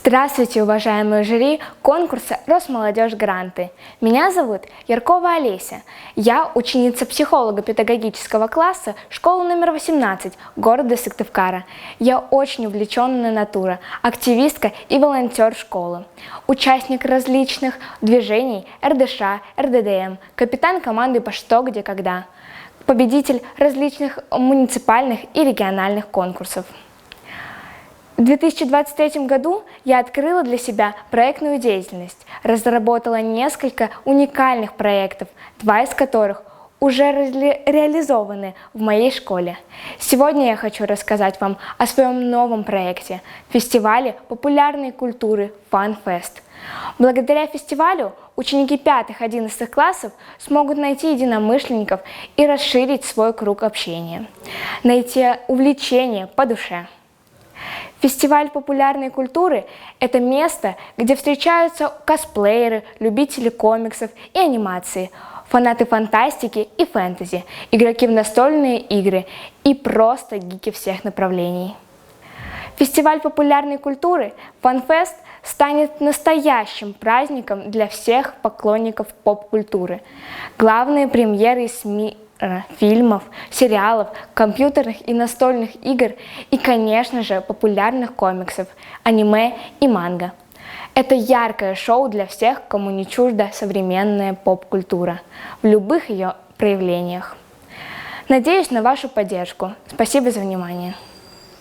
Здравствуйте, уважаемые жюри конкурса «Росмолодежь Гранты». Меня зовут Яркова Олеся. Я ученица психолого-педагогического класса школы номер 18 города Сыктывкара. Я очень увлеченная натура, активистка и волонтер школы. Участник различных движений РДШ, РДДМ, капитан команды по «Что, где, когда», победитель различных муниципальных и региональных конкурсов. В 2023 году я открыла для себя проектную деятельность, разработала несколько уникальных проектов, 2 из которых уже реализованы в моей школе. Сегодня я хочу рассказать вам о своем новом проекте – фестивале популярной культуры FunFest. Благодаря фестивалю ученики 5-11 классов смогут найти единомышленников и расширить свой круг общения, найти увлечение по душе. Фестиваль популярной культуры – это место, где встречаются косплееры, любители комиксов и анимации, фанаты фантастики и фэнтези, игроки в настольные игры и просто гики всех направлений. Фестиваль популярной культуры FunFest станет настоящим праздником для всех поклонников поп-культуры. Главные премьеры из мира фильмов, сериалов, компьютерных и настольных игр и, конечно же, популярных комиксов, аниме и манго. Это яркое шоу для всех, кому не чужда современная поп-культура в любых ее проявлениях. Надеюсь на вашу поддержку. Спасибо за внимание.